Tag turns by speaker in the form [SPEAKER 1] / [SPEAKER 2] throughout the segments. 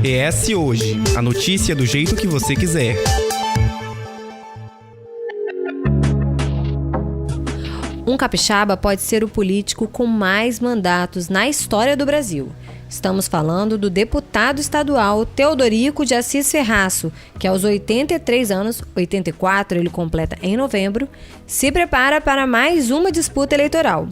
[SPEAKER 1] ES Hoje, a notícia do jeito que você quiser.
[SPEAKER 2] Um capixaba pode ser o político com mais mandatos na história do Brasil. Estamos falando do deputado estadual Teodorico de Assis Ferraço, que aos 83 anos, 84 ele completa em novembro, se prepara para mais uma disputa eleitoral.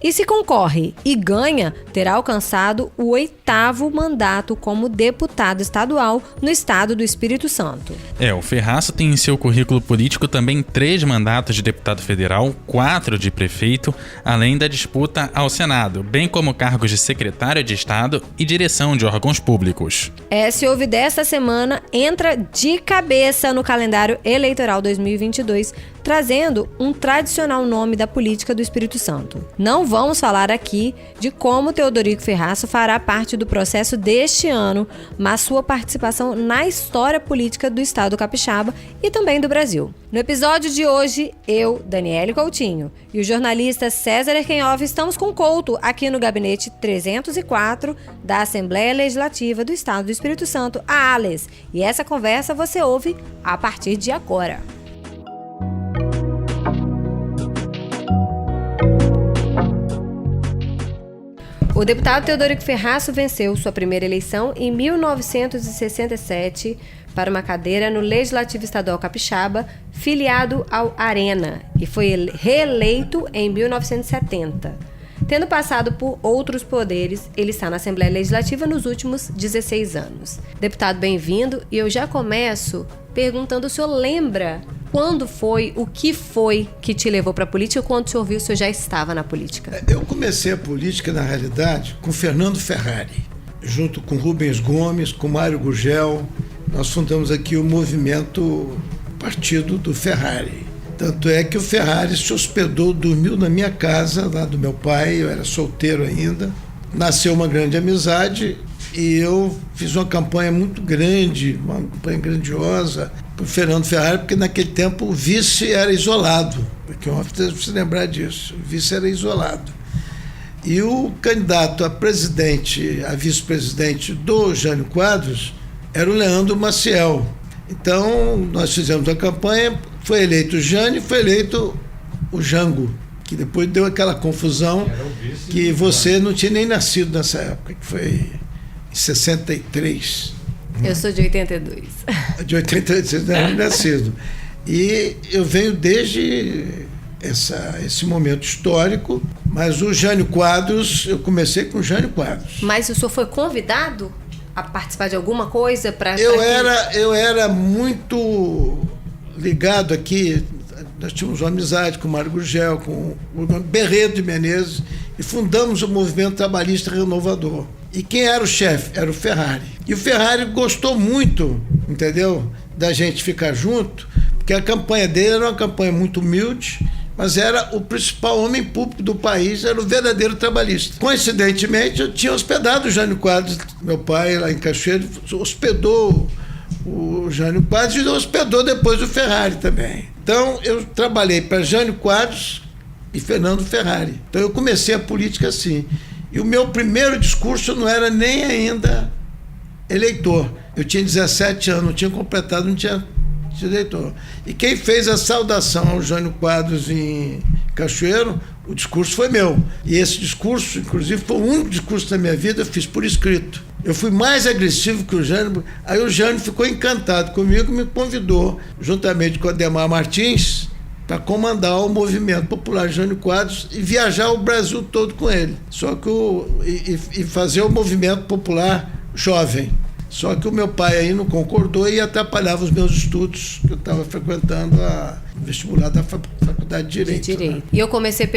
[SPEAKER 2] E se concorre e ganha, terá alcançado o 8º mandato como deputado estadual no estado do Espírito Santo.
[SPEAKER 3] O Ferraço tem em seu currículo político também 3 mandatos de deputado federal, 4 de prefeito, além da disputa ao Senado, bem como cargos de secretário de Estado e direção de órgãos públicos.
[SPEAKER 2] Se houve desta semana, entra de cabeça no calendário eleitoral 2022, trazendo um tradicional nome da política do Espírito Santo. Não vamos falar aqui de como Teodorico Ferraço fará parte do processo deste ano, mas sua participação na história política do estado capixaba e também do Brasil. No episódio de hoje, eu, Daniele Coutinho, e o jornalista César Erkenhoff estamos com Couto aqui no gabinete 304 da Assembleia Legislativa do Estado do Espírito Santo, a ALES. E essa conversa você ouve a partir de agora. O deputado Teodorico Ferraço venceu sua primeira eleição em 1967 para uma cadeira no Legislativo Estadual Capixaba, filiado ao Arena, e foi reeleito em 1970. Tendo passado por outros poderes, ele está na Assembleia Legislativa nos últimos 16 anos. Deputado, bem-vindo, e eu já começo perguntando se o senhor lembra quando foi, o que foi que te levou para a política, quando o senhor viu, o senhor já estava na política?
[SPEAKER 4] Eu comecei a política, na realidade, com Fernando Ferrari, junto com Rubens Gomes, com Mário Gurgel. Nós fundamos aqui o movimento Partido do Ferrari. Tanto é que o Ferrari se hospedou, dormiu na minha casa, lá do meu pai, eu era solteiro ainda. Nasceu uma grande amizade e eu fiz uma campanha muito grande, uma campanha grandiosa para o Fernando Ferrari, porque naquele tempo o vice era isolado, porque eu preciso lembrar disso, o vice era isolado. E o candidato a presidente, a vice-presidente do Jânio Quadros era o Leandro Maciel. Então nós fizemos a campanha, foi eleito o Jânio, foi eleito o Jango, que depois deu aquela confusão que você não tinha nem nascido nessa época, que foi em 63.
[SPEAKER 2] Eu sou de 82.
[SPEAKER 4] De 82, você não era nascido. E eu venho desde esse momento histórico, mas o Jânio Quadros, eu comecei com o Jânio Quadros.
[SPEAKER 2] Mas o senhor foi convidado a participar de alguma coisa para...
[SPEAKER 4] Eu era muito ligado aqui, nós tínhamos uma amizade com o Mário Gurgel, com o Berredo de Menezes, e fundamos o Movimento Trabalhista Renovador. E quem era o chefe? Era o Ferrari. E o Ferrari gostou muito, entendeu? Da gente ficar junto, porque a campanha dele era uma campanha muito humilde, mas era o principal homem público do país, era o verdadeiro trabalhista. Coincidentemente, eu tinha hospedado o Jânio Quadros, meu pai lá em Cachoeiro, hospedou o Jânio Quadros e hospedou depois o Ferrari também. Então, eu trabalhei para Jânio Quadros e Fernando Ferrari. Então, eu comecei a política assim. E o meu primeiro discurso não era nem ainda eleitor. Eu tinha 17 anos, não tinha completado, não tinha eleitor. E quem fez a saudação ao Jânio Quadros em Cachoeiro, o discurso foi meu. E esse discurso, inclusive, foi o único discurso da minha vida, eu fiz por escrito. Eu fui mais agressivo que o Jânio, aí o Jânio ficou encantado comigo e me convidou, juntamente com o Ademar Martins, para comandar o movimento popular Jânio Quadros e viajar o Brasil todo com ele. Só que e fazer o movimento popular jovem. Só que o meu pai aí não concordou e atrapalhava os meus estudos, que eu estava frequentando o vestibular da Faculdade de Direito. Né?
[SPEAKER 2] E eu comecei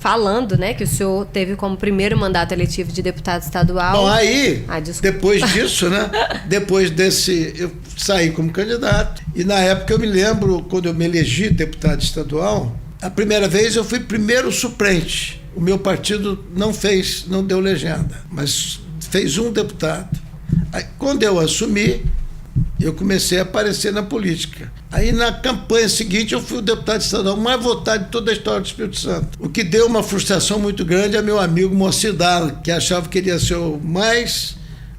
[SPEAKER 2] falando, né, que o senhor teve como primeiro mandato eletivo de deputado estadual.
[SPEAKER 4] Bom, aí, depois disso, né, depois desse, eu saí como candidato. E na época eu me lembro, quando eu me elegi deputado estadual, a primeira vez eu fui primeiro suplente. O meu partido não deu legenda, mas fez um deputado. Aí, quando eu assumi, eu comecei a aparecer na política. Aí, na campanha seguinte, eu fui o deputado estadual mais votado de toda a história do Espírito Santo. O que deu uma frustração muito grande a meu amigo Moacir Dalla, que achava que ele ia ser o mais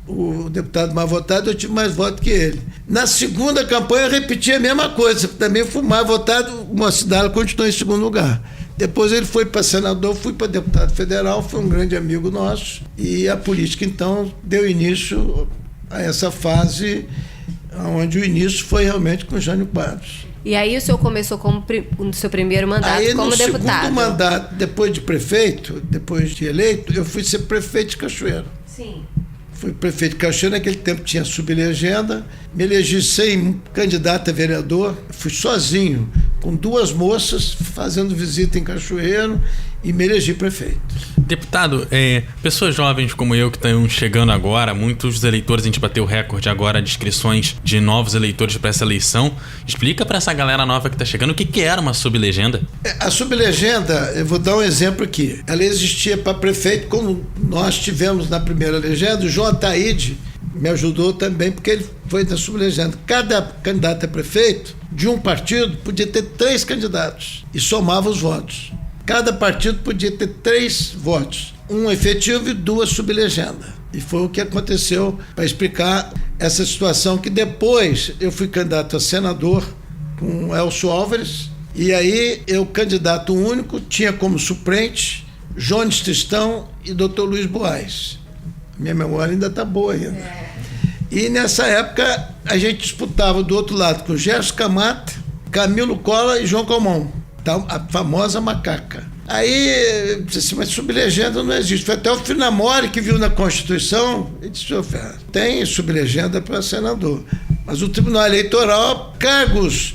[SPEAKER 4] o deputado mais votado, eu tive mais votos que ele. Na segunda campanha eu repeti a mesma coisa, também fui mais votado, o Mocidala continuou em segundo lugar. Depois ele foi para senador, fui para deputado federal, foi um grande amigo nosso, e a política então deu início a essa fase, onde o início foi realmente com o Jânio Quadros.
[SPEAKER 2] E aí o senhor começou como no seu primeiro mandato
[SPEAKER 4] aí,
[SPEAKER 2] como deputado.
[SPEAKER 4] No segundo mandato, depois de prefeito, depois de eleito, eu fui ser prefeito de Cachoeiro.
[SPEAKER 2] Sim.
[SPEAKER 4] Fui prefeito de Cachoeiro, naquele tempo tinha sublegenda, me elegi sem candidato a vereador, fui sozinho, com 2 moças, fazendo visita em Cachoeiro, e me elegi prefeito.
[SPEAKER 3] Deputado, pessoas jovens como eu que estão chegando agora, muitos eleitores, a gente bateu o recorde agora de inscrições de novos eleitores para essa eleição. Explica para essa galera nova que está chegando o que era uma sublegenda.
[SPEAKER 4] A sublegenda, eu vou dar um exemplo aqui. Ela existia para prefeito, como nós tivemos na primeira legenda. O João Ataíde me ajudou também, porque ele foi da sublegenda. Cada candidato a prefeito de um partido podia ter 3 candidatos e somava os votos. Cada partido podia ter 3 votos, 1 efetivo e 2 sublegenda. E foi o que aconteceu para explicar essa situação, que depois eu fui candidato a senador com o Elcio Álvares, e aí eu, candidato único, tinha como suplente Jones Tristão e Dr. Luiz Boaz. Minha memória ainda está boa ainda. E nessa época a gente disputava do outro lado com Gerson Camata, Camilo Cola e João Calmon, a famosa macaca. Aí, eu disse assim, mas sublegenda não existe. Foi até o Finamore que viu na Constituição e disse, tem sublegenda para senador. Mas o Tribunal Eleitoral, cargos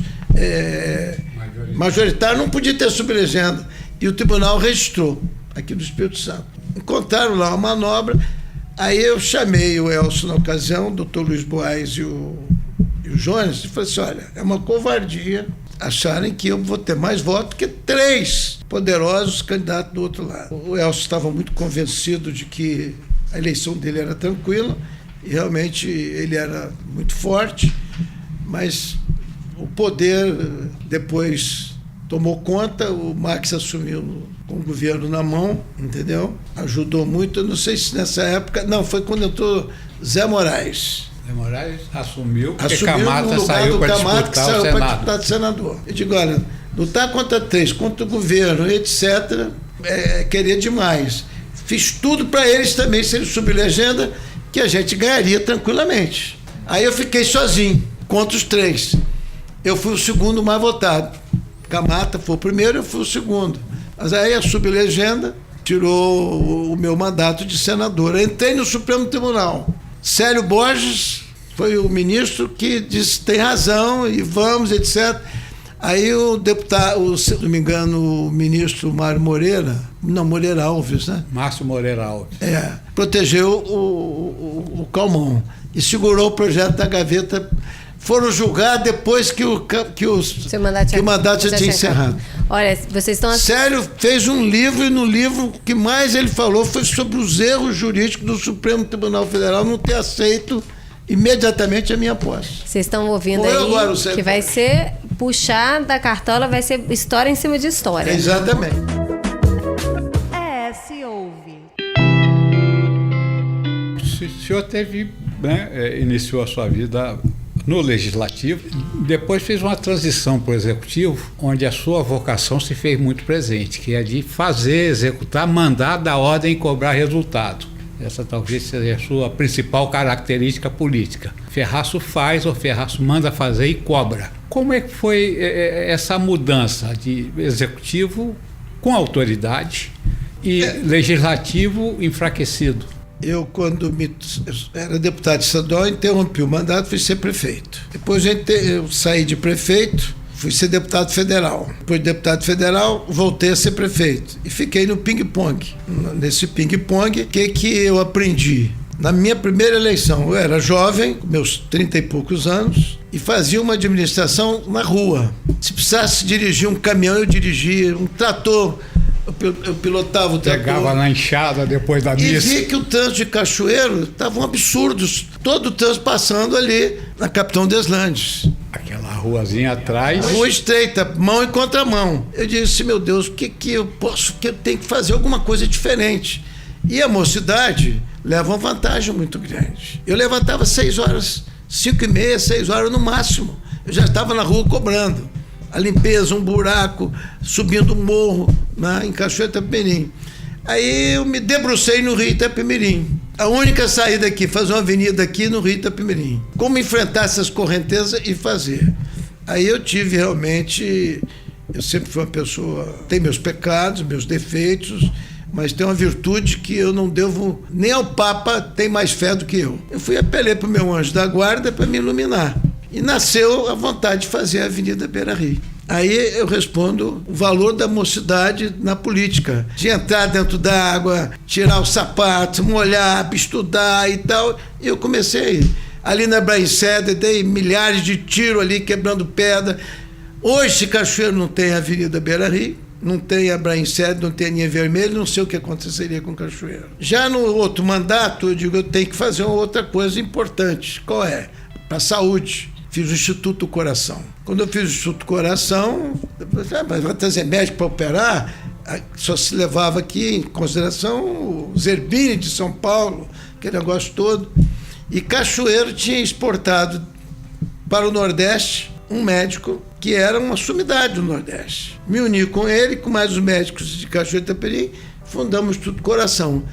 [SPEAKER 4] majoritários, não podia ter sublegenda. E o Tribunal registrou aqui do Espírito Santo. Encontraram lá uma manobra, aí eu chamei o Elcio na ocasião, o doutor Luiz Boaz e o Jones, e falei assim, olha, é uma covardia acharem que eu vou ter mais votos que 3 poderosos candidatos do outro lado. O Elcio estava muito convencido de que a eleição dele era tranquila, e realmente ele era muito forte, mas o poder depois tomou conta, o Max assumiu com o governo na mão, entendeu? Ajudou muito, eu não sei se nessa época, não, foi quando entrou Zé Moraes.
[SPEAKER 5] Zé Moraes assumiu porque Camata saiu para disputar o Senado.
[SPEAKER 4] Senador. Eu digo, olha, lutar contra 3, contra o governo, etc., querer demais. Fiz tudo para eles também, se eles sublegenda, que a gente ganharia tranquilamente. Aí eu fiquei sozinho, contra os 3. Eu fui o segundo mais votado. Camata foi o primeiro, eu fui o segundo. Mas aí a sublegenda tirou o meu mandato de senador. Eu entrei no Supremo Tribunal. Célio Borges foi o ministro que disse, tem razão, e vamos, etc. Aí o deputado, se não me engano, o ministro Moreira Alves, né?
[SPEAKER 5] Márcio Moreira Alves.
[SPEAKER 4] Protegeu o Calmon e segurou o projeto da gaveta. Foram julgar depois que o mandato já tinha encerrado.
[SPEAKER 2] Olha, vocês estão...
[SPEAKER 4] Célio fez um livro, e no livro o que mais ele falou foi sobre os erros jurídicos do Supremo Tribunal Federal não ter aceito imediatamente a minha posse.
[SPEAKER 2] Vocês estão ouvindo aí agora, que vai ser puxar da cartola, vai ser história em cima de história.
[SPEAKER 4] Exatamente.
[SPEAKER 2] Se ouve.
[SPEAKER 5] O senhor teve, iniciou a sua vida no Legislativo, depois fez uma transição para o Executivo, onde a sua vocação se fez muito presente, que é de fazer, executar, mandar, dar ordem e cobrar resultado. Essa talvez seja a sua principal característica política. Ferraço faz ou Ferraço manda fazer e cobra. Como é que foi essa mudança de Executivo com autoridade e Legislativo enfraquecido?
[SPEAKER 4] Eu, quando era deputado estadual, interrompi o mandato, fui ser prefeito. Depois eu saí de prefeito, fui ser deputado federal. Depois de deputado federal, voltei a ser prefeito. E fiquei no ping-pong. Nesse ping-pong, o que eu aprendi? Na minha primeira eleição, eu era jovem, com meus 30 e poucos anos, e fazia uma administração na rua. Se precisasse dirigir um caminhão, eu dirigia, um trator, eu pilotava o trator.
[SPEAKER 5] Pegava na enxada depois da missa.
[SPEAKER 4] E vi que o trânsito de Cachoeiro estava um absurdo. Todo o trânsito passando ali na Capitão Deslandes.
[SPEAKER 5] Aquela ruazinha atrás.
[SPEAKER 4] Rua estreita, mão e contramão. Eu disse, meu Deus, o que eu posso, que eu tenho que fazer alguma coisa diferente. E a mocidade leva uma vantagem muito grande. Eu levantava 6 horas, 5h30, 6 horas no máximo. Eu já estava na rua cobrando a limpeza, um buraco, subindo um morro, né, em Cachoeira de Itapemirim. Aí eu me debrucei no Rio Itapemirim. A única saída aqui, fazer uma avenida aqui no Rio Itapemirim. Como enfrentar essas correntezas e fazer. Aí eu tive realmente... Eu sempre fui uma pessoa... Tem meus pecados, meus defeitos, mas tem uma virtude que eu não devo... Nem ao Papa tem mais fé do que eu. Eu apelei para o meu anjo da guarda para me iluminar. E nasceu a vontade de fazer a Avenida Beira-Rio. Aí eu respondo o valor da mocidade na política. De entrar dentro da água, tirar os sapatos, molhar, estudar e tal. E eu comecei ali na Brainceada, dei milhares de tiros ali, quebrando pedra. Hoje, se Cachoeiro não tem a Avenida Beira-Rio, não tem a Brainceada, não tem a linha vermelha, não sei o que aconteceria com Cachoeiro. Já no outro mandato, eu digo, eu tenho que fazer uma outra coisa importante. Qual é? Para a saúde. Fiz o Instituto do Coração. Quando eu fiz o Instituto do Coração, mas vai trazer médico para operar, só se levava aqui em consideração o Zerbini de São Paulo, aquele negócio todo. E Cachoeiro tinha exportado para o Nordeste um médico que era uma sumidade do Nordeste. Me uni com ele, com mais os médicos de Cachoeira de Itapemirim, fundamos o Instituto do Coração,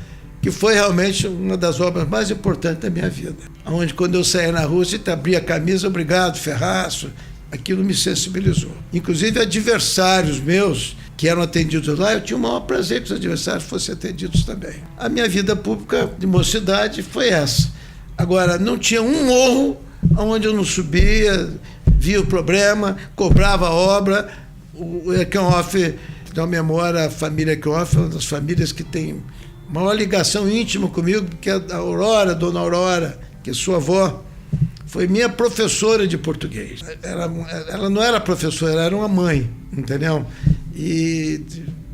[SPEAKER 4] que foi realmente uma das obras mais importantes da minha vida. Onde, quando eu saía na rua, se abria a camisa, obrigado, Ferraço, aquilo me sensibilizou. Inclusive, adversários meus que eram atendidos lá, eu tinha o maior prazer que os adversários fossem atendidos também. A minha vida pública de mocidade foi essa. Agora, não tinha um morro onde eu não subia, via o problema, cobrava a obra. O Eckenhoff, de uma memória, a família Eckenhoff é uma das famílias que tem maior ligação íntima comigo, que é a Aurora, Dona Aurora, que é sua avó, foi minha professora de português. Ela não era professora, ela era uma mãe, entendeu? E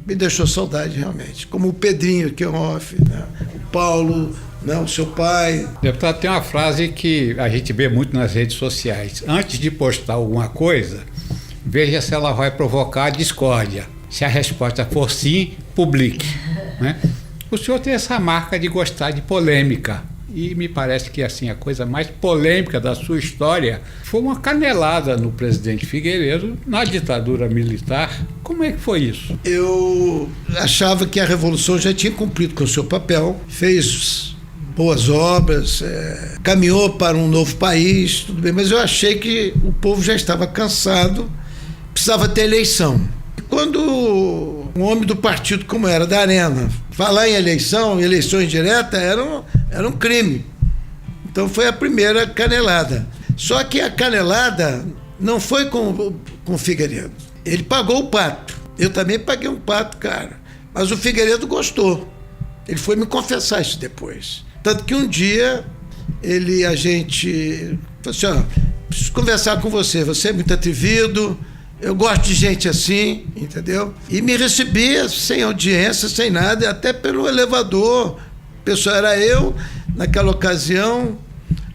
[SPEAKER 4] me deixou saudade, realmente. Como o Pedrinho Eckenhoff, né? O Paulo, né? O seu pai.
[SPEAKER 5] Deputado, tem uma frase que a gente vê muito nas redes sociais. Antes de postar alguma coisa, veja se ela vai provocar discórdia. Se a resposta for sim, publique, né? O senhor tem essa marca de gostar de polêmica. E me parece que assim, a coisa mais polêmica da sua história foi uma canelada no presidente Figueiredo na ditadura militar. Como é que foi isso?
[SPEAKER 4] Eu achava que a Revolução já tinha cumprido com o seu papel, fez boas obras, caminhou para um novo país, tudo bem, mas eu achei que o povo já estava cansado, precisava ter eleição. Quando um homem do partido como era, da Arena, falar em eleições diretas, era um crime. Então foi a primeira canelada. Só que a canelada não foi com o Figueiredo. Ele pagou o pato. Eu também paguei um pato, cara. Mas o Figueiredo gostou. Ele foi me confessar isso depois. Tanto que um dia a gente falou assim, ó, preciso conversar com você é muito atrevido, eu gosto de gente assim, entendeu? E me recebia sem audiência, sem nada, até pelo elevador. O pessoal era eu, naquela ocasião,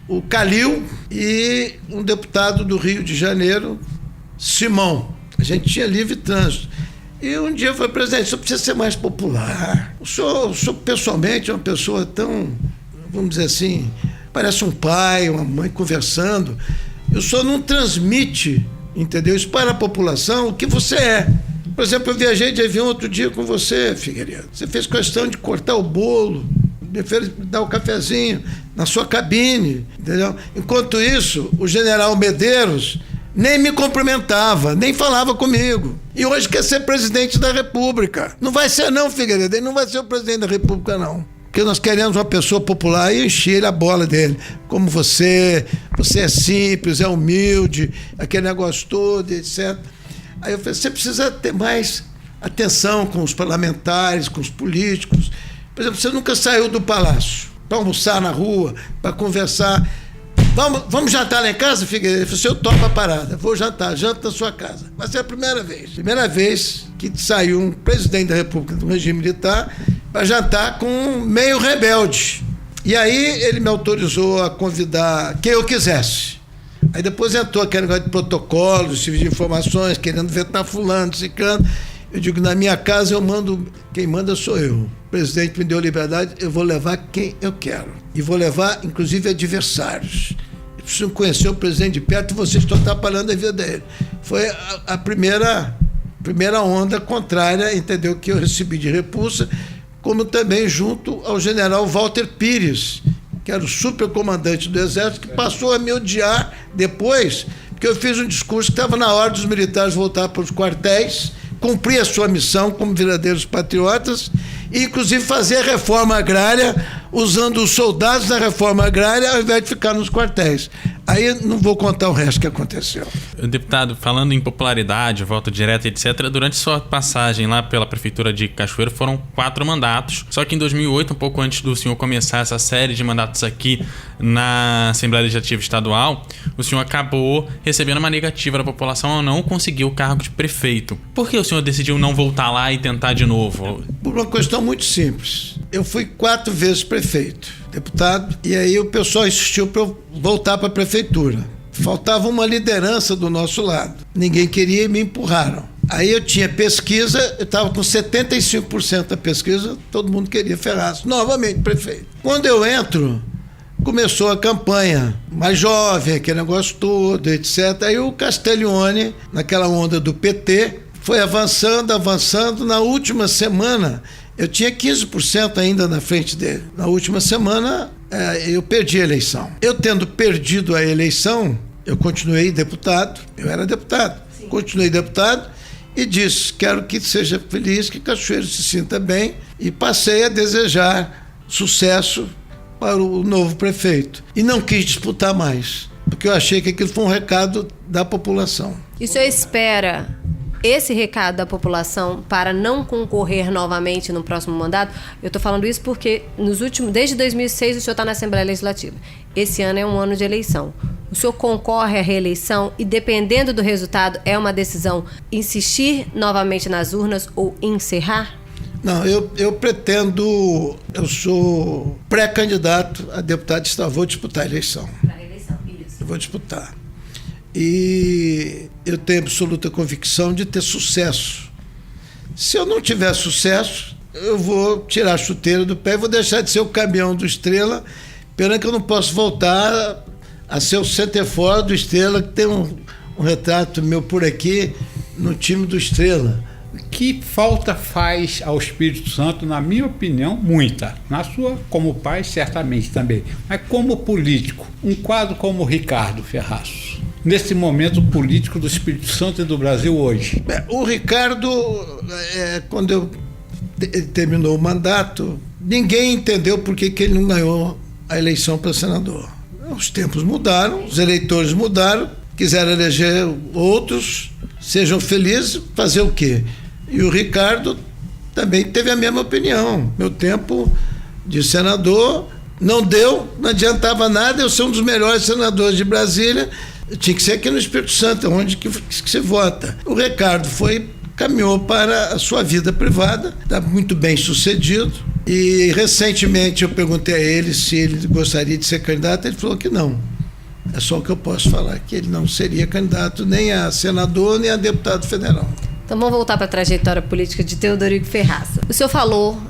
[SPEAKER 4] o Calil e um deputado do Rio de Janeiro, Simão. A gente tinha livre trânsito. E um dia eu falei, presidente, o senhor precisa ser mais popular. O senhor pessoalmente é uma pessoa tão, vamos dizer assim, parece um pai, uma mãe conversando. O senhor não transmite, entendeu? Isso para a população o que você é. Por exemplo, eu viajei de avião outro dia com você, Figueiredo. Você fez questão de cortar o bolo, me fez dar o cafezinho na sua cabine, entendeu? Enquanto isso, o general Medeiros nem me cumprimentava, nem falava comigo. E hoje quer ser presidente da República. Não vai ser não, Figueiredo, ele não vai ser o presidente da República, não. Porque nós queremos uma pessoa popular e encher a bola dele. Como você é simples, é humilde, aquele negócio todo, etc. Aí eu falei, você precisa ter mais atenção com os parlamentares, com os políticos. Por exemplo, você nunca saiu do palácio para almoçar na rua, para conversar. Vamos jantar lá em casa, Figueiredo? Eu falei, eu topo a parada, vou jantar, janto na sua casa. Vai ser a primeira vez que saiu um presidente da República do regime militar para jantar com um meio rebelde. E aí ele me autorizou a convidar quem eu quisesse. Aí depois entrou aquele negócio de protocolos, de informações, querendo vetar fulano, ciclano. Eu digo, na minha casa eu mando, quem manda sou eu. O presidente me deu liberdade, eu vou levar quem eu quero. E vou levar, inclusive, adversários. Eu preciso conhecer o presidente de perto e vocês estão atrapalhando a vida dele. Foi a primeira onda contrária, entendeu, que eu recebi de repulsa, como também junto ao general Walter Pires, que era o supercomandante do Exército, que passou a me odiar depois, porque eu fiz um discurso que estava na hora dos militares voltar para os quartéis, cumprir a sua missão como verdadeiros patriotas, e inclusive fazer a reforma agrária usando os soldados da reforma agrária ao invés de ficar nos quartéis. Aí não vou contar o resto que aconteceu.
[SPEAKER 3] Deputado, falando em popularidade, voto direto, etc., durante sua passagem lá pela Prefeitura de Cachoeiro foram 4 mandatos. Só que em 2008, um pouco antes do senhor começar essa série de mandatos aqui na Assembleia Legislativa Estadual, o senhor acabou recebendo uma negativa da população ao não conseguir o cargo de prefeito. Por que o senhor decidiu não voltar lá e tentar de novo?
[SPEAKER 4] Por uma questão muito simples. Eu fui 4 vezes prefeito, deputado, e aí o pessoal insistiu para eu voltar para a prefeitura. Faltava uma liderança do nosso lado. Ninguém queria e me empurraram. Aí eu tinha pesquisa, eu estava com 75% da pesquisa, todo mundo queria Ferraz, novamente prefeito. Quando eu entro, começou a campanha, mais jovem, aquele negócio todo, etc. Aí o Castiglione, naquela onda do PT, foi avançando. Na última semana, eu tinha 15% ainda na frente dele. Na última semana, eu perdi a eleição. Eu tendo perdido a eleição, eu continuei deputado. Eu era deputado. Sim. Continuei deputado e disse, quero que seja feliz, que Cachoeiro se sinta bem. E passei a desejar sucesso para o novo prefeito. E não quis disputar mais, porque eu achei que aquilo foi um recado da população.
[SPEAKER 2] E o senhor espera esse recado da população para não concorrer novamente no próximo mandato? Eu estou falando isso porque desde 2006 o senhor está na Assembleia Legislativa. Esse ano é um ano de eleição. O senhor concorre à reeleição e, dependendo do resultado, é uma decisão insistir novamente nas urnas ou encerrar?
[SPEAKER 4] Não, eu pretendo, eu sou pré-candidato a deputado estadual, vou disputar a eleição.
[SPEAKER 2] Para a eleição, isso.
[SPEAKER 4] Eu vou disputar. E eu tenho absoluta convicção de ter sucesso. Se eu não tiver sucesso, eu vou tirar a chuteira do pé e vou deixar de ser o caminhão do Estrela, pena que eu não posso voltar a ser o centerfora do Estrela, que tem um retrato meu por aqui no time do Estrela.
[SPEAKER 5] Que falta faz ao Espírito Santo, na minha opinião, muita. Na sua, como pai, certamente também. Mas como político, um quadro como o Ricardo Ferraz, nesse momento político do Espírito Santo e do Brasil hoje.
[SPEAKER 4] O Ricardo, quando ele terminou o mandato, ninguém entendeu por que ele não ganhou a eleição para senador. Os tempos mudaram, os eleitores mudaram, quiseram eleger outros, sejam felizes, fazer o quê? E o Ricardo também teve a mesma opinião. Meu tempo de senador não deu, não adiantava nada, eu sou um dos melhores senadores de Brasília, tinha que ser aqui no Espírito Santo, onde que se vota. O Ricardo caminhou para a sua vida privada, está muito bem sucedido, e recentemente eu perguntei a ele se ele gostaria de ser candidato, ele falou que não. É só o que eu posso falar, que ele não seria candidato nem a senador, nem a deputado federal.
[SPEAKER 2] Então vamos voltar para a trajetória política de Teodorico Ferraz. O senhor falou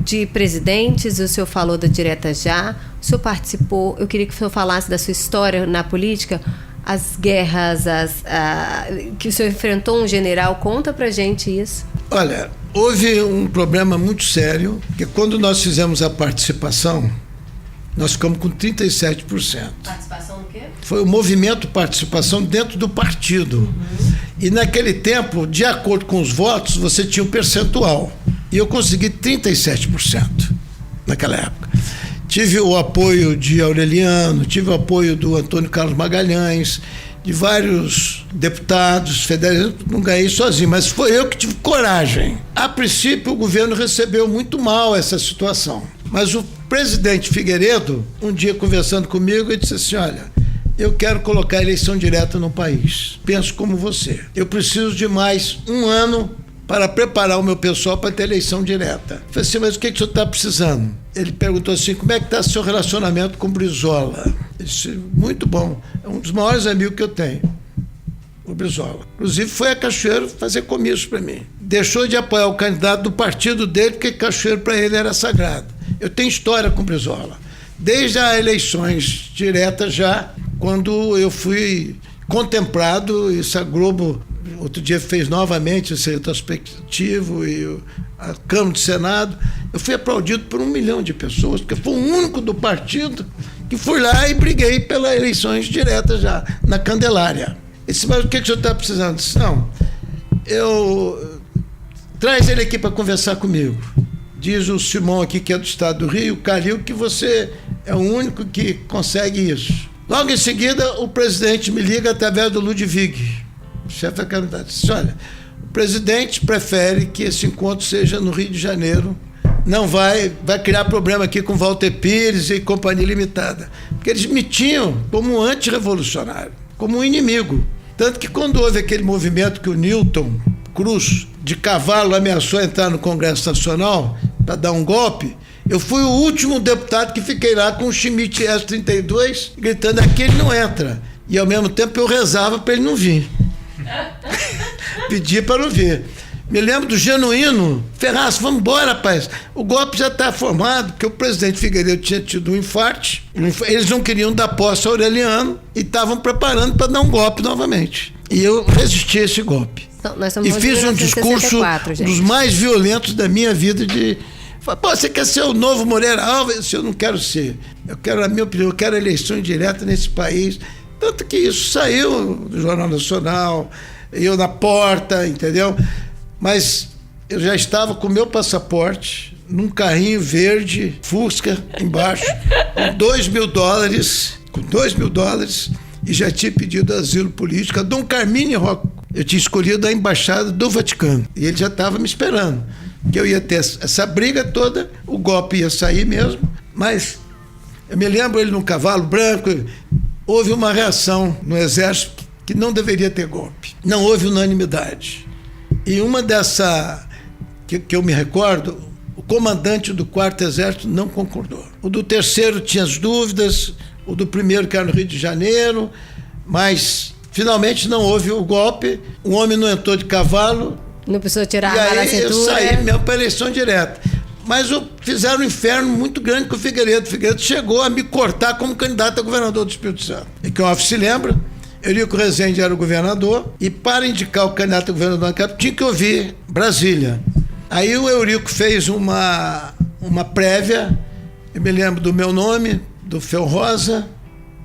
[SPEAKER 2] de presidentes, o senhor falou da Direta Já, o senhor participou, eu queria que o senhor falasse da sua história na política, as guerras, que o senhor enfrentou um general, conta pra gente isso.
[SPEAKER 4] Olha, houve um problema muito sério, que quando nós fizemos a participação, nós ficamos com 37%.
[SPEAKER 2] Participação do quê?
[SPEAKER 4] Foi o movimento participação dentro do partido. Uhum. E naquele tempo, de acordo com os votos, você tinha um percentual. E eu consegui 37% naquela época. Tive o apoio de Aureliano, tive o apoio do Antônio Carlos Magalhães, de vários deputados federais. Não ganhei sozinho, mas foi eu que tive coragem. A princípio, o governo recebeu muito mal essa situação. Mas o presidente Figueiredo, um dia conversando comigo, ele disse assim, olha, eu quero colocar a eleição direta no país. Penso como você. Eu preciso de mais um ano para preparar o meu pessoal para ter eleição direta. Eu falei assim, mas o que o senhor está precisando? Ele perguntou assim, como é que está seu relacionamento com o Brizola? Eu disse, muito bom. É um dos maiores amigos que eu tenho, o Brizola. Inclusive foi a Cachoeiro fazer comício para mim. deixou de apoiar o candidato do partido dele, porque Cachoeiro para ele era sagrado. Eu tenho história com Brizola. Desde as eleições diretas já, quando eu fui contemplado, isso a Globo outro dia fez novamente esse retrospectivo e a Câmara do Senado, eu fui aplaudido por 1 milhão de pessoas, porque foi o único do partido que fui lá e briguei pelas eleições diretas já, na Candelária. Ele disse, mas o que o senhor está precisando? Eu disse, não, traz ele aqui para conversar comigo. Diz o Simão aqui, que é do estado do Rio, o Calil, que você é o único que consegue isso. Logo em seguida, o presidente me liga através do Ludwig, chefe da Câmara, disse, olha, o presidente prefere que esse encontro seja no Rio de Janeiro, não vai criar problema aqui com Walter Pires e Companhia Limitada, porque eles me tinham como um antirrevolucionário, como um inimigo. Tanto que quando houve aquele movimento que o Newton Cruz, de cavalo, ameaçou entrar no Congresso Nacional para dar um golpe, eu fui o último deputado que fiquei lá com o Schmidt S-32, gritando, aqui ele não entra. E ao mesmo tempo eu rezava para ele não vir. Pedia para não vir. Me lembro do Genuíno, Ferraz, vamos embora, rapaz. O golpe já está formado, porque o presidente Figueiredo tinha tido um infarto. Eles não queriam dar posse ao Aureliano e estavam preparando para dar um golpe novamente. E eu resisti a esse golpe.
[SPEAKER 2] Então, nós
[SPEAKER 4] E fiz um discurso dos mais violentos da minha vida de... Pô, você quer ser o novo Moreira Alves? Eu não quero ser. Eu quero, na minha opinião, eu quero eleição direta nesse país. Tanto que isso saiu do Jornal Nacional, eu na porta, entendeu? Mas eu já estava com o meu passaporte num carrinho verde, Fusca, embaixo, com $2 mil, e já tinha pedido asilo político a Dom Carmine Rocco. Eu tinha escolhido a embaixada do Vaticano. E ele já estava me esperando. Que eu ia ter essa briga toda, o golpe ia sair mesmo, mas eu me lembro ele num cavalo branco, houve uma reação no Exército que não deveria ter golpe. Não houve unanimidade. E uma dessa, que eu me recordo, o comandante do 4º Exército não concordou. O do 3º tinha as dúvidas, o do 1º, que era no Rio de Janeiro, mas finalmente não houve o golpe, o homem não entrou de cavalo.
[SPEAKER 2] Não precisou tirar
[SPEAKER 4] e
[SPEAKER 2] a arma da
[SPEAKER 4] aí
[SPEAKER 2] cintura.
[SPEAKER 4] Eu saí mesmo para a eleição direta. Mas fizeram um inferno muito grande com o Figueiredo. O Figueiredo chegou a me cortar como candidato a governador do Espírito Santo. E que o Alves se lembra, Eurico Rezende era o governador, e para indicar o candidato a governador tinha que ouvir Brasília. Aí o Eurico fez uma prévia, eu me lembro do meu nome, do Fel Rosa,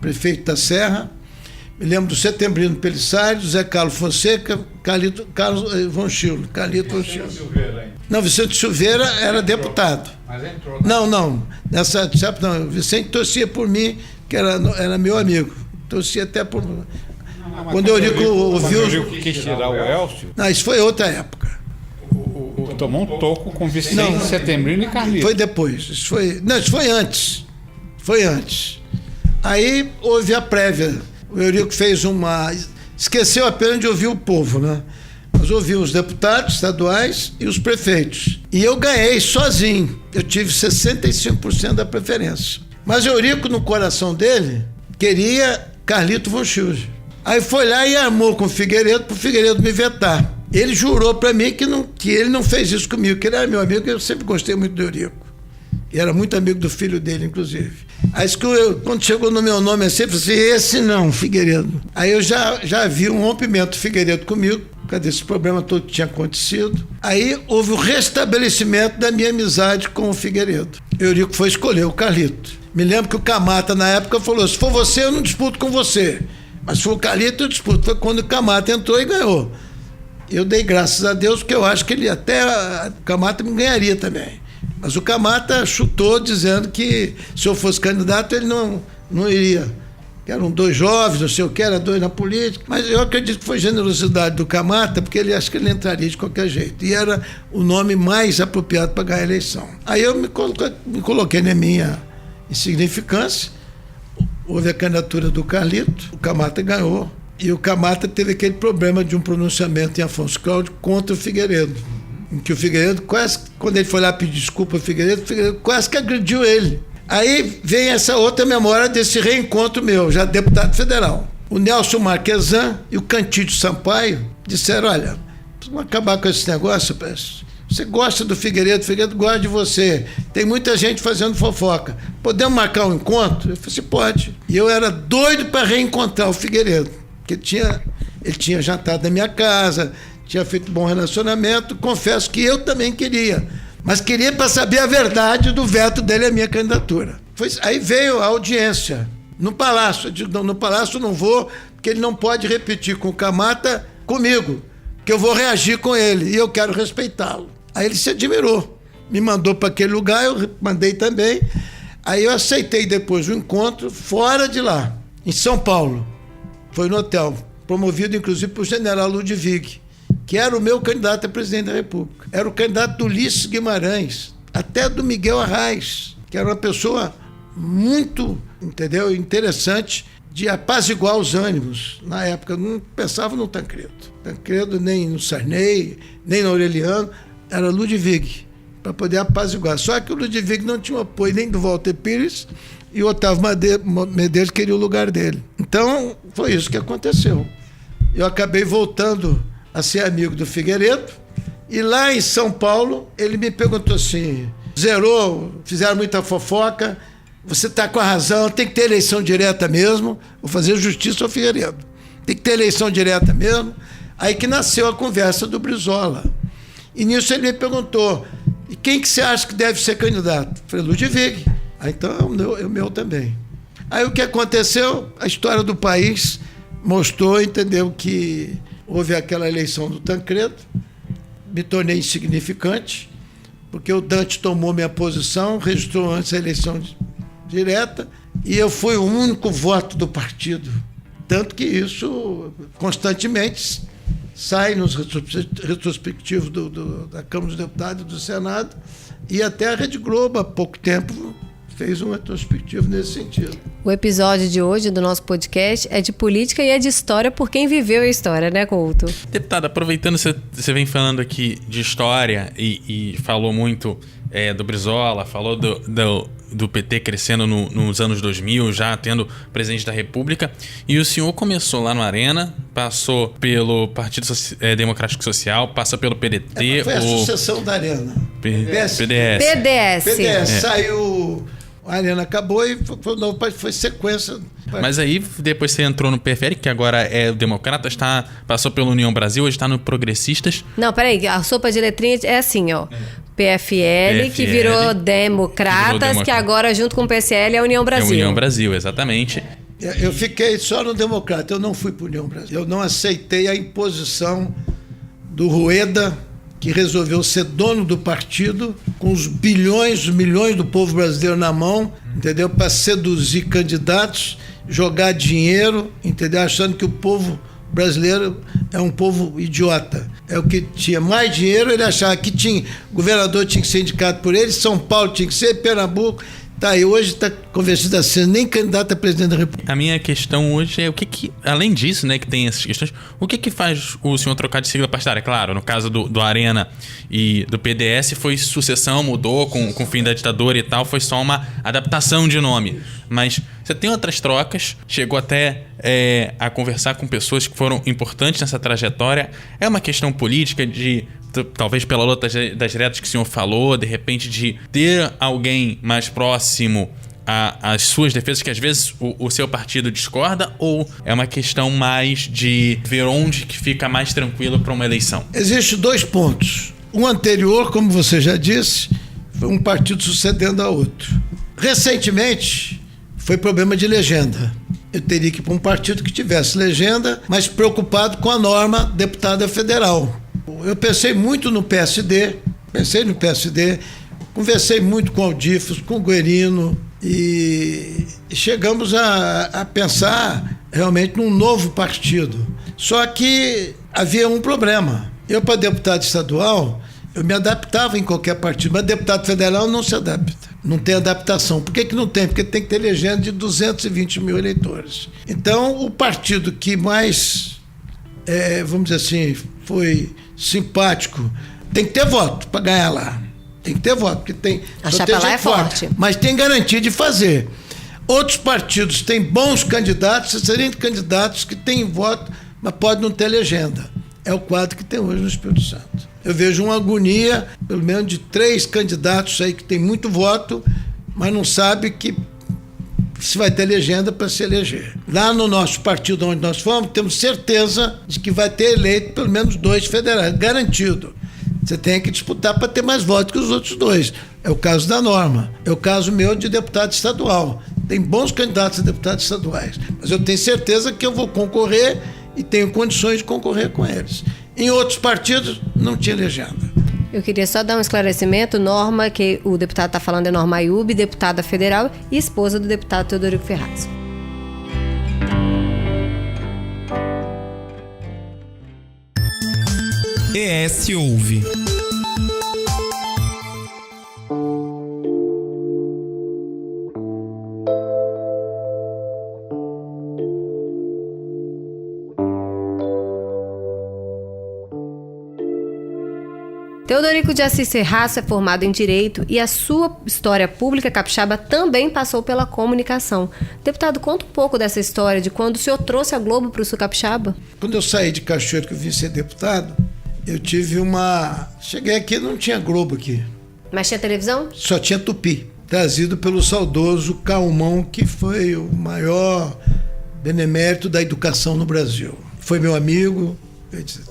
[SPEAKER 4] prefeito da Serra, me lembro do Setembrino Pelissari, do Zé Carlos Fonseca, Carlos Von Schilo. Não, Vicente Silveira era deputado.
[SPEAKER 5] Mas entrou.
[SPEAKER 4] Não. Não, Vicente torcia por mim, que era meu amigo. Torcia até por... Quando o Eurico ouviu...
[SPEAKER 5] Quando o Eurico quis tirar o Elcio...
[SPEAKER 4] Não, isso foi outra época.
[SPEAKER 5] Tomou um toco com Vicente, Setembrino e Carlito.
[SPEAKER 4] Foi depois. Isso foi antes. Foi antes. Aí houve a prévia. O Eurico fez esqueceu apenas de ouvir o povo, né? Mas ouviu os deputados estaduais e os prefeitos. E eu ganhei sozinho. Eu tive 65% da preferência. Mas o Eurico, no coração dele, queria Carlito Von Schilge. Aí foi lá e armou com o Figueiredo para o Figueiredo me vetar. Ele jurou para mim que ele não fez isso comigo, que ele era meu amigo, eu sempre gostei muito do Eurico. E era muito amigo do filho dele, inclusive. Aí quando chegou no meu nome assim, eu falei assim, esse não, Figueiredo. Aí eu já vi um rompimento do Figueiredo comigo, por causa desse problema todo que tinha acontecido. Aí houve o restabelecimento da minha amizade com o Figueiredo. Eurico foi escolher o Carlito. Me lembro que o Camata, na época, falou, se for você, eu não disputo com você. Mas se for o Carlito, eu disputo. Foi quando o Camata entrou e ganhou. Eu dei graças a Deus, porque eu acho que o Camata me ganharia também. Mas o Camata chutou dizendo que se eu fosse candidato ele não iria. Que eram 2 jovens, não sei o que, era 2 na política. Mas eu acredito que foi generosidade do Camata, porque ele acha que ele entraria de qualquer jeito. E era o nome mais apropriado para ganhar a eleição. Aí eu me coloquei na minha insignificância. Houve a candidatura do Carlito, o Camata ganhou. E o Camata teve aquele problema de um pronunciamento em Afonso Cláudio contra o Figueiredo. Em que o Figueiredo quase, quando ele foi lá pedir desculpa ao Figueiredo, o Figueiredo quase que agrediu ele. Aí vem essa outra memória desse reencontro meu, já deputado federal. O Nelson Marquesan e o Cantídio Sampaio disseram, olha, Vamos acabar com esse negócio, você gosta do Figueiredo, o Figueiredo gosta de você. Tem muita gente fazendo fofoca. Podemos marcar um encontro? Eu falei assim, pode. E eu era doido para reencontrar o Figueiredo, porque ele tinha jantado na minha casa, tinha feito um bom relacionamento. Confesso que eu também queria, mas queria para saber a verdade do veto dele à minha candidatura. Aí veio a audiência no Palácio. Eu digo, não, no Palácio não vou, porque ele não pode repetir com o Camata comigo, que eu vou reagir com ele e eu quero respeitá-lo. Aí ele se admirou, me mandou para aquele lugar, eu mandei também. Aí eu aceitei depois o encontro fora de lá, em São Paulo. Foi no hotel, promovido inclusive por general Ludwig, que era o meu candidato a presidente da República. Era o candidato do Ulisses Guimarães, até do Miguel Arraes, que era uma pessoa muito, entendeu, interessante, de apaziguar os ânimos. Na época, eu não pensava no Tancredo, nem no Sarney, nem no Aureliano, era Ludwig, para poder apaziguar. Só que o Ludwig não tinha o apoio nem do Walter Pires e o Otávio Medeiros queria o lugar dele. Então, foi isso que aconteceu. Eu acabei voltando a ser amigo do Figueiredo e lá em São Paulo, ele me perguntou assim, zerou, fizeram muita fofoca, você está com a razão, tem que ter eleição direta mesmo, vou fazer justiça ao Figueiredo. Tem que ter eleição direta mesmo. Aí que nasceu a conversa do Brizola. E nisso ele me perguntou, e quem que você acha que deve ser candidato? Eu falei, Ludwig. Aí então é o meu também. Aí o que aconteceu? A história do país mostrou, entendeu, que houve aquela eleição do Tancredo, me tornei insignificante, porque o Dante tomou minha posição, registrou antes a eleição direta, e eu fui o único voto do partido. Tanto que isso constantemente sai nos retrospectivos da Câmara dos Deputados e do Senado, e até a Rede Globo, há pouco tempo, fez um retrospectivo nesse sentido.
[SPEAKER 2] O episódio de hoje do nosso podcast é de política e é de história por quem viveu a história, né, Couto?
[SPEAKER 3] Deputada, aproveitando você vem falando aqui de história e falou muito do Brizola, falou do PT crescendo nos anos 2000, já tendo presidente da República, e o senhor começou lá no Arena, passou pelo Partido Democrático Social, passa pelo PDT...
[SPEAKER 4] Foi a sucessão da Arena.
[SPEAKER 2] PDS.
[SPEAKER 4] Saiu... A Arena acabou e foi sequência.
[SPEAKER 3] Mas aí, depois você entrou no PFL, que agora é o Democratas, passou pela União Brasil, hoje está no Progressistas.
[SPEAKER 2] Não, peraí, a sopa de letrinhas é assim, ó. PFL, que virou Democratas, que agora, junto com o PSL, é a União Brasil.
[SPEAKER 3] É a União Brasil, exatamente.
[SPEAKER 4] Eu fiquei só no Democrata, eu não fui para a União Brasil. Eu não aceitei a imposição do Rueda, que resolveu ser dono do partido, com os bilhões, os milhões do povo brasileiro na mão, entendeu? Para seduzir candidatos, jogar dinheiro, entendeu? Achando que o povo brasileiro é um povo idiota. É o que tinha mais dinheiro, ele achava que o governador tinha que ser indicado por ele, São Paulo tinha que ser, Pernambuco. Tá aí, hoje está convencido a ser nem candidato a presidente da República.
[SPEAKER 3] A minha questão hoje é além disso, né, que tem essas questões, o que faz o senhor trocar de sigla partidária? Claro, no caso do Arena e do PDS foi sucessão, mudou com o fim da ditadura e tal, foi só uma adaptação de nome. Mas você tem outras trocas, chegou até a conversar com pessoas que foram importantes nessa trajetória. É uma questão política talvez pela luta das diretas que o senhor falou, de repente de ter alguém mais próximo às suas defesas, que às vezes o seu partido discorda, ou é uma questão mais de ver onde que fica mais tranquilo para uma eleição?
[SPEAKER 4] Existem 2 pontos. Um anterior, como você já disse, foi um partido sucedendo a outro. Recentemente, foi problema de legenda. Eu teria que ir para um partido que tivesse legenda, mas preocupado com a norma deputada federal. Eu pensei muito no PSD, conversei muito com o Aldifos, com o Guerino, e chegamos a pensar realmente num novo partido. Só que havia um problema. Eu, para deputado estadual, eu me adaptava em qualquer partido, mas deputado federal não se adapta. Não tem adaptação. Por que não tem? Porque tem que ter legenda de 220 mil eleitores. Então, o partido que mais, vamos dizer assim, foi simpático, tem que ter voto para ganhar lá. Tem que ter voto, porque tem...
[SPEAKER 2] A chapa lá é forte.
[SPEAKER 4] Mas tem garantia de fazer. Outros partidos têm bons candidatos, excelentes candidatos que têm voto, mas pode não ter legenda. é o quadro que tem hoje no Espírito Santo. Eu vejo uma agonia, pelo menos de 3 candidatos aí que tem muito voto, mas não sabe que se vai ter legenda para se eleger. Lá no nosso partido onde nós fomos, temos certeza de que vai ter eleito pelo menos 2 federais, garantido. Você tem que disputar para ter mais votos que os outros 2. É o caso da Norma. É o caso meu de deputado estadual. Tem bons candidatos a deputados estaduais, mas eu tenho certeza que eu vou concorrer e tenho condições de concorrer com eles. Em outros partidos, não tinha legenda.
[SPEAKER 2] Eu queria só dar um esclarecimento. Norma, que o deputado está falando, é Norma Ayub, deputada federal e esposa do deputado Teodorico Ferraz.
[SPEAKER 1] ES Ouve.
[SPEAKER 2] Teodorico de Assis Ferraz é formado em Direito e a sua história pública capixaba também passou pela comunicação. Deputado, conta um pouco dessa história, de quando o senhor trouxe a Globo para o sul capixaba.
[SPEAKER 4] Quando eu saí de Cachoeiro, que eu vim ser deputado, eu tive uma... Cheguei aqui, não tinha Globo aqui.
[SPEAKER 2] Mas tinha televisão?
[SPEAKER 4] Só tinha Tupi, trazido pelo saudoso Calmon, que foi o maior benemérito da educação no Brasil. Foi meu amigo,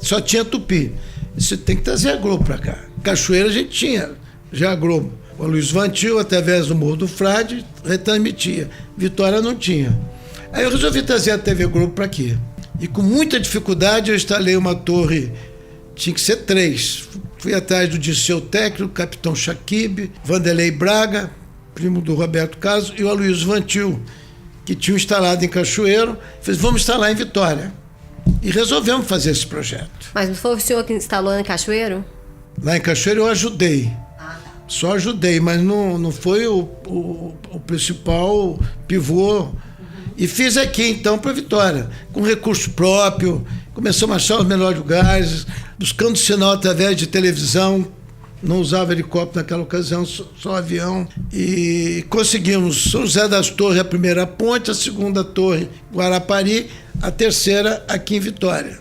[SPEAKER 4] só tinha Tupi. Você tem que trazer a Globo para cá. Cachoeira a gente tinha já a Globo. O Luiz Vantil, através do Morro do Frade, retransmitia. Vitória não tinha. Aí eu resolvi trazer a TV Globo para aqui. E com muita dificuldade eu instalei uma torre, tinha que ser 3. Fui atrás do Dirceu técnico, Capitão Shaquib, Vanderlei Braga, primo do Roberto Carlos, e o Aloysio Vantil, que tinham instalado em Cachoeiro. Fez, vamos instalar em Vitória. E resolvemos fazer esse projeto.
[SPEAKER 2] Mas não foi o senhor que instalou em Cachoeiro?
[SPEAKER 4] Lá em Cachoeiro eu ajudei. Só ajudei, mas não foi o principal pivô. E fiz aqui, então, para Vitória, com recurso próprio. Começamos a achar os melhores lugares, buscando sinal através de televisão. Não usava helicóptero naquela ocasião, só avião. E conseguimos São José das Torres, a primeira ponte, a segunda torre, Guarapari, a terceira aqui em Vitória.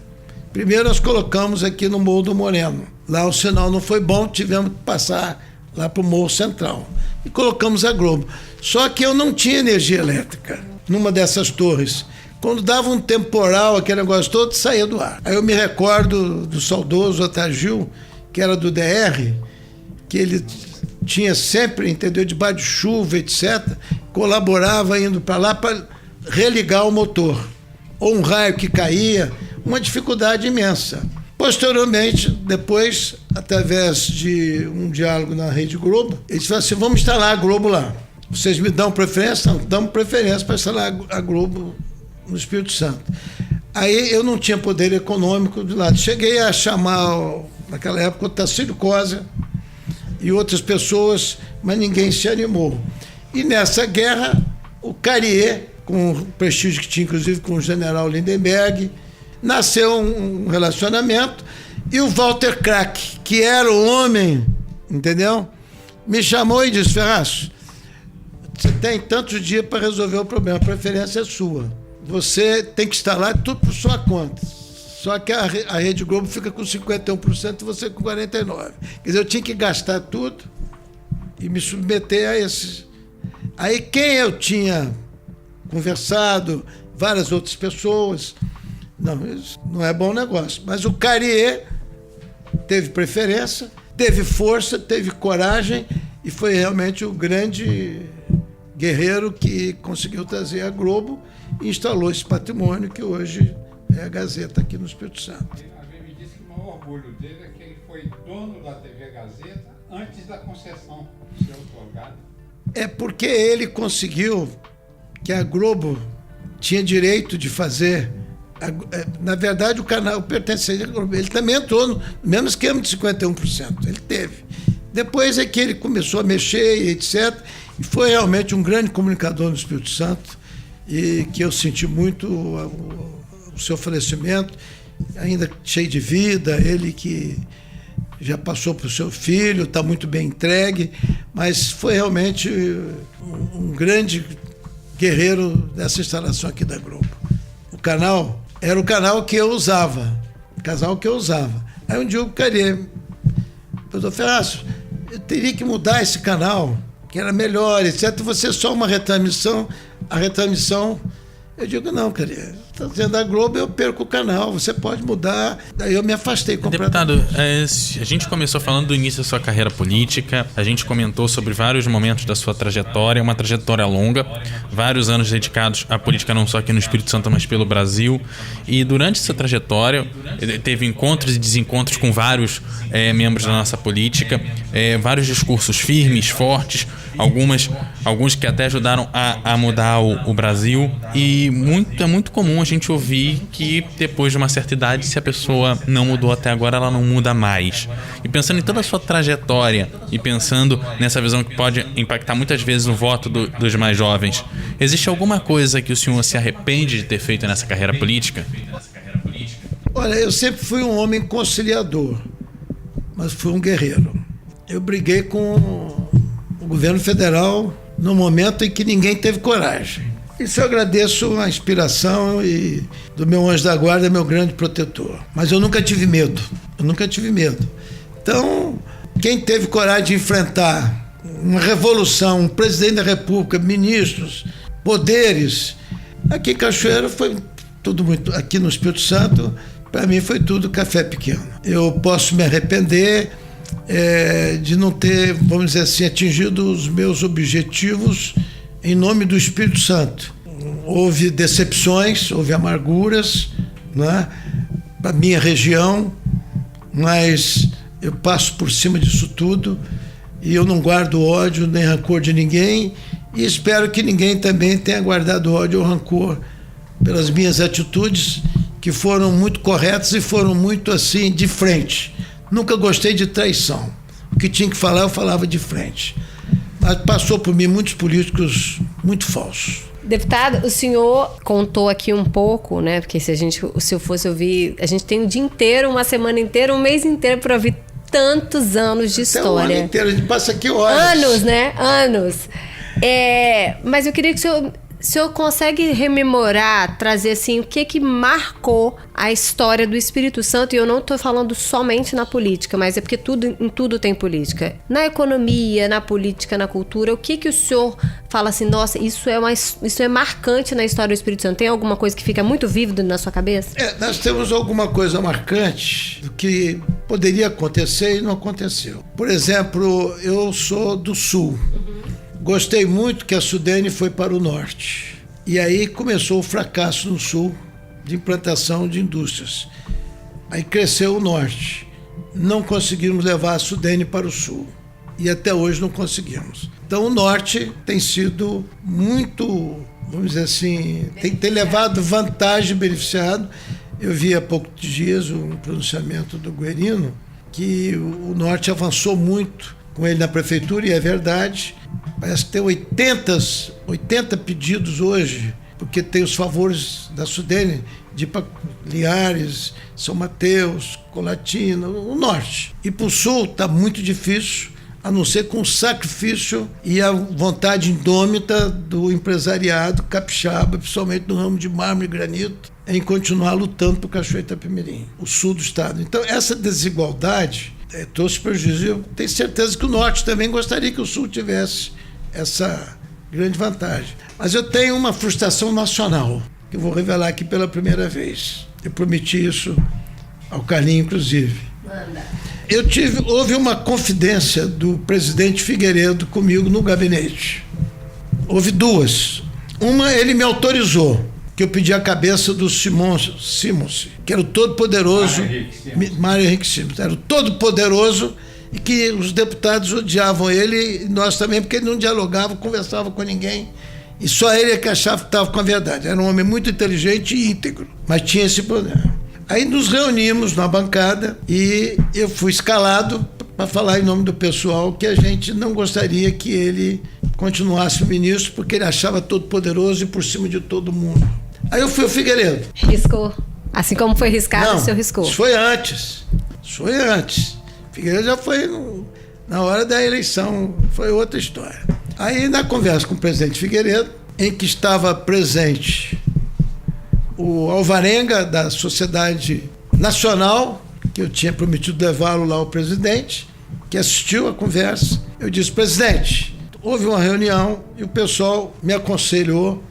[SPEAKER 4] Primeiro nós colocamos aqui no Morro do Moreno. Lá o sinal não foi bom, tivemos que passar lá para o Morro Central. E colocamos a Globo. Só que eu não tinha energia elétrica numa dessas torres. Quando dava um temporal, aquele negócio todo, saía do ar. Aí eu me recordo do saudoso Otagil, que era do DR, que ele tinha sempre, entendeu, debaixo de chuva, etc., colaborava indo para lá para religar o motor. Ou um raio que caía, uma dificuldade imensa. Posteriormente, depois, através de um diálogo na Rede Globo, eles falaram assim, vamos instalar a Globo lá. Vocês me dão preferência? Não, damos preferência para instalar a Globo no Espírito Santo. Aí eu não tinha poder econômico de lado. Cheguei a chamar, naquela época, o Tacílio Cosa e outras pessoas, mas ninguém se animou. E nessa guerra, o Carrier, com o prestígio que tinha, inclusive, com o general Lindenberg, nasceu um relacionamento, e o Walter Crack, que era o homem, entendeu? Me chamou e disse, Ferraz, você tem tantos dias para resolver o problema, a preferência é sua. Você tem que instalar tudo por sua conta. Só que a Rede Globo fica com 51% e você com 49%. Quer dizer, eu tinha que gastar tudo e me submeter a esses. Aí quem eu tinha conversado, várias outras pessoas, não, isso não é bom negócio. Mas o Carrier teve preferência, teve força, teve coragem e foi realmente o grande guerreiro que conseguiu trazer a Globo e instalou esse patrimônio que hoje é a Gazeta aqui no Espírito Santo.
[SPEAKER 5] A me disse que o maior orgulho dele é que ele foi dono da TV Gazeta antes da concessão ser otorgada.
[SPEAKER 4] É porque ele conseguiu que a Globo tinha direito de fazer. Na verdade, o canal pertencia à Globo. Ele também entrou no mesmo esquema de 51%. Ele teve. Depois é que ele começou a mexer e etc. E foi realmente um grande comunicador no Espírito Santo. E que eu senti muito o seu falecimento, ainda cheio de vida, ele que já passou para o seu filho, está muito bem entregue, mas foi realmente um grande guerreiro dessa instalação aqui da Globo. O canal era o canal que eu usava, casal que eu usava. Aí um dia o Carê falou, Ferraz, eu teria que mudar esse canal, que era melhor, etc. Você só uma retransmissão, a retransmissão... Eu digo, não, Carê, está dizendo a Globo, eu perco o canal, você pode mudar. Daí eu me afastei completamente.
[SPEAKER 3] Deputado, a gente começou falando do início da sua carreira política, a gente comentou sobre vários momentos da sua trajetória, uma trajetória longa, vários anos dedicados à política não só aqui no Espírito Santo, mas pelo Brasil. E durante essa trajetória, teve encontros e desencontros com vários membros da nossa política, vários discursos firmes, fortes, alguns que até ajudaram a mudar o Brasil. E é muito comum a gente ouvir que depois de uma certa idade, se a pessoa não mudou até agora, ela não muda mais. E pensando em toda a sua trajetória e pensando nessa visão que pode impactar muitas vezes o voto dos mais jovens, existe alguma coisa que o senhor se arrepende de ter feito nessa carreira política?
[SPEAKER 4] Olha, eu sempre fui um homem conciliador, mas fui um guerreiro. Eu briguei com o governo federal no momento em que ninguém teve coragem. Isso eu agradeço a inspiração e do meu anjo da guarda, meu grande protetor. Mas eu nunca tive medo. Então, quem teve coragem de enfrentar uma revolução, um presidente da República, ministros, poderes, aqui em Cachoeira foi tudo muito... Aqui no Espírito Santo, para mim foi tudo café pequeno. Eu posso me arrepender de não ter, vamos dizer assim, atingido os meus objetivos em nome do Espírito Santo. Houve decepções, houve amarguras, né, para a minha região, mas eu passo por cima disso tudo e eu não guardo ódio nem rancor de ninguém e espero que ninguém também tenha guardado ódio ou rancor pelas minhas atitudes, que foram muito corretas e foram muito assim, de frente. Nunca gostei de traição. O que tinha que falar, eu falava de frente. Mas passou por mim muitos políticos muito falsos.
[SPEAKER 2] Deputado, o senhor contou aqui um pouco, né? Porque se eu fosse ouvir, a gente tem um dia inteiro, uma semana inteira, um mês inteiro para ouvir tantos anos de história.
[SPEAKER 4] Até um ano inteiro, a gente passa aqui horas.
[SPEAKER 2] Anos, né? Anos. Mas eu queria que o senhor consegue rememorar, trazer assim, o que marcou a história do Espírito Santo, e eu não estou falando somente na política, mas é porque em tudo tem política. Na economia, na política, na cultura, o que o senhor fala assim, nossa, isso é marcante na história do Espírito Santo? Tem alguma coisa que fica muito vívido na sua cabeça?
[SPEAKER 4] Nós temos alguma coisa marcante do que poderia acontecer e não aconteceu. Por exemplo, eu sou do Sul. Gostei muito que a Sudene foi para o Norte. E aí começou o fracasso no Sul de implantação de indústrias. Aí cresceu o Norte. Não conseguimos levar a Sudene para o Sul. E até hoje não conseguimos. Então o Norte tem sido muito, vamos dizer assim, tem que ter levado vantagem, beneficiado. Eu vi há poucos dias um pronunciamento do Guerino que o Norte avançou muito com ele na prefeitura, e é verdade. Parece que tem 80 pedidos hoje, porque tem os favores da Sudene de ir para Linhares, São Mateus, Colatina, o Norte. E para o Sul está muito difícil, a não ser com o sacrifício e a vontade indômita do empresariado capixaba, principalmente no ramo de mármore e granito, em continuar lutando por Cachoeira de Itapemirim, o sul do estado. Então, essa desigualdade trouxe prejuízo. Eu tenho certeza que o Norte também gostaria que o Sul tivesse essa grande vantagem. Mas eu tenho uma frustração nacional, que eu vou revelar aqui pela primeira vez. Eu prometi isso ao Carlinhos, inclusive. Manda. Houve uma confidência do presidente Figueiredo comigo no gabinete. Houve duas. Uma, ele me autorizou, que eu pedi a cabeça do Simons, que era o todo-poderoso, Mário Henrique Simons, era o todo-poderoso, e que os deputados odiavam ele, e nós também, porque ele não dialogava, conversava com ninguém, e só ele é que achava que estava com a verdade. Era um homem muito inteligente e íntegro, mas tinha esse problema. Aí nos reunimos na bancada e eu fui escalado para falar em nome do pessoal que a gente não gostaria que ele continuasse o ministro, porque ele achava todo poderoso e por cima de todo mundo. Aí eu fui ao Figueiredo.
[SPEAKER 2] Riscou. Assim como foi riscado, o senhor riscou.
[SPEAKER 4] Isso foi antes. Figueiredo já foi na hora da eleição, foi outra história. Aí na conversa com o presidente Figueiredo, em que estava presente o Alvarenga, da Sociedade nacional, que eu tinha prometido levá-lo lá ao presidente, que assistiu a conversa. Eu disse: presidente, houve uma reunião e o pessoal me aconselhou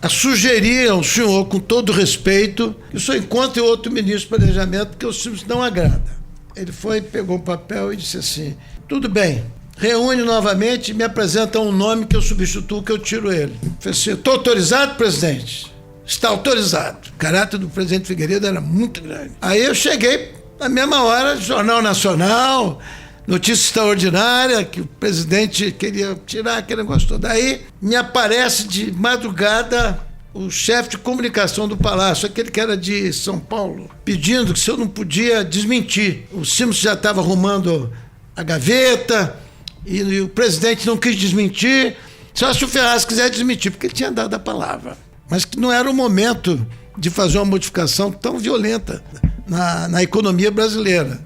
[SPEAKER 4] a sugerir ao senhor, com todo respeito, que o senhor encontre outro ministro do planejamento, porque o senhor não agrada. Ele foi, pegou um papel e disse assim: tudo bem, reúne novamente e me apresenta um nome que eu substituo, que eu tiro ele. Eu falei assim: estou autorizado, presidente? Está autorizado. O caráter do presidente Figueiredo era muito grande. Aí eu cheguei, na mesma hora, Jornal Nacional, notícia extraordinária, que o presidente queria tirar aquele negócio todo. Aí me aparece de madrugada o chefe de comunicação do Palácio, aquele que era de São Paulo, pedindo que se eu não podia desmentir. O Simons já estava arrumando a gaveta e o presidente não quis desmentir, só se o Ferraz quiser desmentir, porque ele tinha dado a palavra. Mas que não era o momento de fazer uma modificação tão violenta na economia brasileira.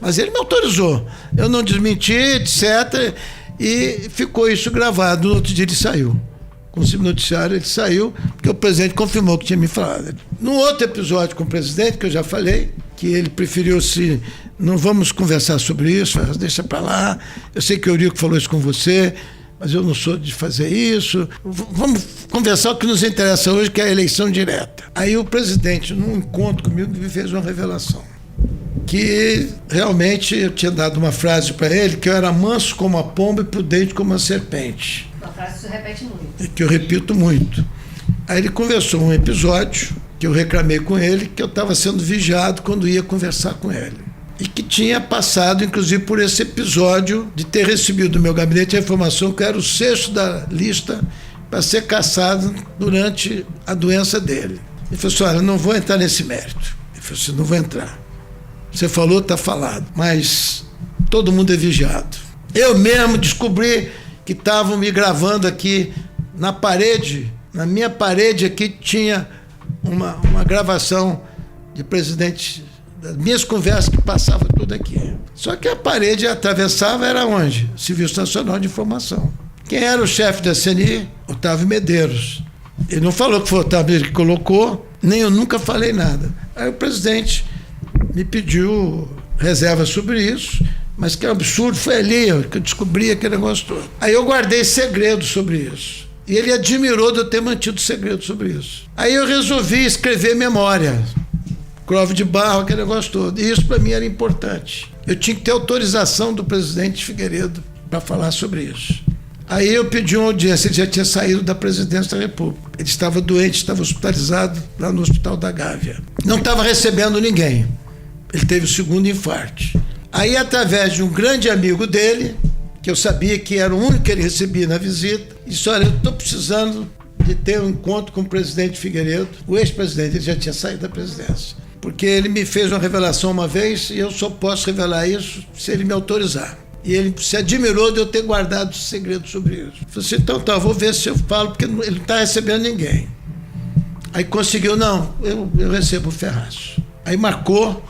[SPEAKER 4] Mas ele me autorizou. Eu não desmenti, etc. E ficou isso gravado. No outro dia ele saiu. Com o noticiário ele saiu, porque o presidente confirmou que tinha me falado. No outro episódio com o presidente, que eu já falei, que ele preferiu se... Não vamos conversar sobre isso, deixa para lá. Eu sei que o Eurico falou isso com você, mas eu não sou de fazer isso. Vamos conversar o que nos interessa hoje, que é a eleição direta. Aí o presidente, num encontro comigo, me fez uma revelação. Que realmente eu tinha dado uma frase para ele, que eu era manso como a pomba e prudente como a serpente.
[SPEAKER 2] Uma frase que você repete muito.
[SPEAKER 4] Que eu repito muito. Aí ele conversou um episódio, que eu reclamei com ele, que eu estava sendo vigiado quando ia conversar com ele. E que tinha passado, inclusive, por esse episódio de ter recebido do meu gabinete a informação que eu era o 6º da lista para ser cassado durante a doença dele. Ele falou assim: olha, eu não vou entrar nesse mérito. Ele falou assim: não vou entrar. Você falou, está falado, mas todo mundo é vigiado. Eu mesmo descobri que estavam me gravando aqui na parede, na minha parede aqui tinha uma gravação de presidente, das minhas conversas que passava tudo aqui. Só que a parede atravessava era onde? Serviço Nacional de Informação. Quem era o chefe da CNI? Otávio Medeiros. Ele não falou que foi o Otávio que colocou, nem eu nunca falei nada. Aí o presidente me pediu reserva sobre isso, mas que absurdo, foi ali que eu descobri aquele negócio todo. Aí eu guardei segredo sobre isso. E ele admirou de eu ter mantido segredo sobre isso. Aí eu resolvi escrever memória, prova de barro, aquele negócio todo. E isso para mim era importante. Eu tinha que ter autorização do presidente Figueiredo para falar sobre isso. Aí eu pedi uma audiência, ele já tinha saído da presidência da República. Ele estava doente, estava hospitalizado lá no Hospital da Gávea. Não estava recebendo ninguém. Ele teve o 2º infarto. Aí, através de um grande amigo dele, que eu sabia que era o único que ele recebia na visita, disse: olha, eu estou precisando de ter um encontro com o presidente Figueiredo, o ex-presidente, ele já tinha saído da presidência. Porque ele me fez uma revelação uma vez e eu só posso revelar isso se ele me autorizar. E ele se admirou de eu ter guardado segredo sobre isso. Eu falei assim: então tá, vou ver se eu falo, porque ele não está recebendo ninguém. Aí conseguiu: não, eu recebo o Ferraz. Aí marcou,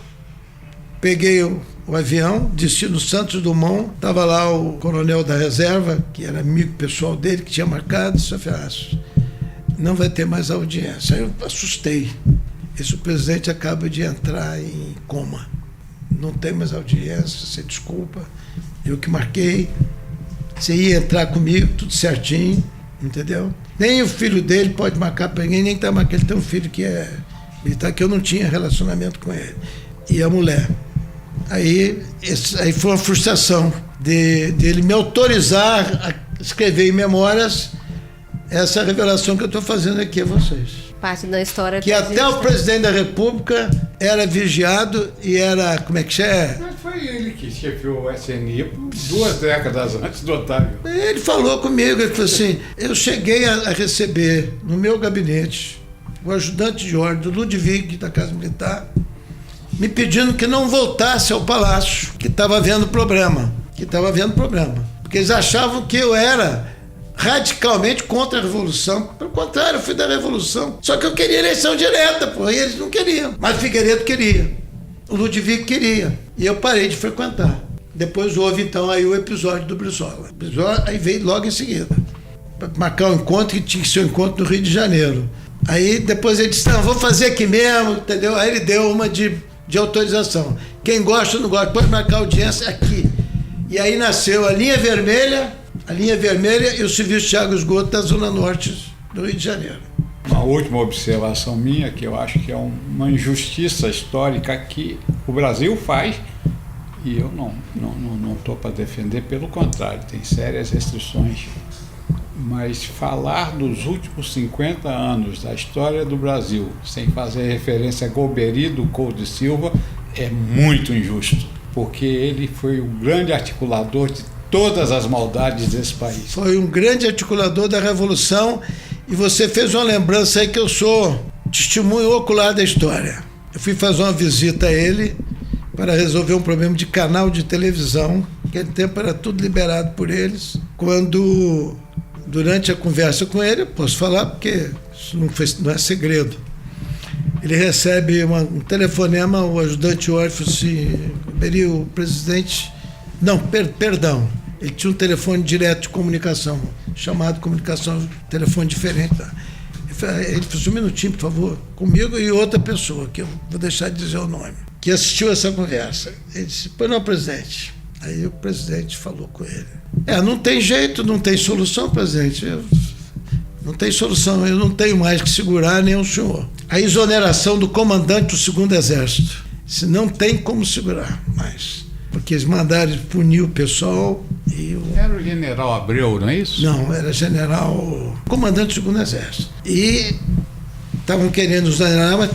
[SPEAKER 4] peguei o avião, desci no Santos Dumont, estava lá o coronel da reserva, que era amigo pessoal dele, que tinha marcado, disse: Ferraz, não vai ter mais audiência. Aí eu assustei. Esse presidente acaba de entrar em coma. Não tem mais audiência, você desculpa. Eu que marquei. Você ia entrar comigo, tudo certinho, entendeu? Nem o filho dele pode marcar para ninguém, nem tá marcando. Ele tem um filho que é militar, que eu não tinha relacionamento com ele. E a mulher. Aí foi uma frustração dele me autorizar a escrever em memórias essa revelação que eu estou fazendo aqui a vocês.
[SPEAKER 2] Parte da história
[SPEAKER 4] que até o presidente da República era vigiado e era, como é que é?
[SPEAKER 5] Mas foi ele que chefiou o SNI 2 décadas antes do Otávio.
[SPEAKER 4] Ele falou comigo, ele falou assim: eu cheguei a receber no meu gabinete o ajudante de ordem do Ludwig, da Casa Militar, me pedindo que não voltasse ao Palácio, que estava havendo problema. Porque eles achavam que eu era radicalmente contra a Revolução. Pelo contrário, eu fui da Revolução. Só que eu queria eleição direta, e eles não queriam. Mas Figueiredo queria. O Ludwig queria. E eu parei de frequentar. Depois houve, então, aí o episódio do Brizola. Aí veio logo em seguida. Para marcar um encontro, que tinha que ser um encontro no Rio de Janeiro. Aí depois ele disse: não, vou fazer aqui mesmo, entendeu? Aí ele deu uma de de autorização. Quem gosta ou não gosta, pode marcar audiência aqui. E aí nasceu a linha vermelha e o Serviço de Água e Esgoto da Zona Norte do Rio de Janeiro.
[SPEAKER 5] Uma última observação minha, que eu acho que é uma injustiça histórica que o Brasil faz, e eu não estou para defender, pelo contrário, tem sérias restrições. Mas falar dos últimos 50 anos da história do Brasil, sem fazer referência a Golbery do Couto de Silva, é muito injusto, porque ele foi o grande articulador de todas as maldades desse país.
[SPEAKER 4] Foi um grande articulador da Revolução, e você fez uma lembrança aí que eu sou testemunho ocular da história. Eu fui fazer uma visita a ele para resolver um problema de canal de televisão. Naquele tempo era tudo liberado por eles. Quando, durante a conversa com ele, eu posso falar porque isso não é segredo, ele recebe um telefonema, o ajudante órfão se o presidente... Não, perdão. Ele tinha um telefone direto de comunicação, chamado comunicação, telefone diferente. Ele falou assim, um minutinho, por favor, comigo e outra pessoa, que eu vou deixar de dizer o nome, que assistiu essa conversa. Ele disse, pois não, presidente. Aí o presidente falou com ele. Não tem jeito, não tem solução, presidente. Não tem solução, eu não tenho mais que segurar nem o senhor. A exoneração do comandante do 2º Exército. Se não tem como segurar mais. Porque eles mandaram punir o pessoal e
[SPEAKER 5] Era o general Abreu, não é isso?
[SPEAKER 4] Não, era general, comandante do 2º Exército. E estavam querendo exonerar, mas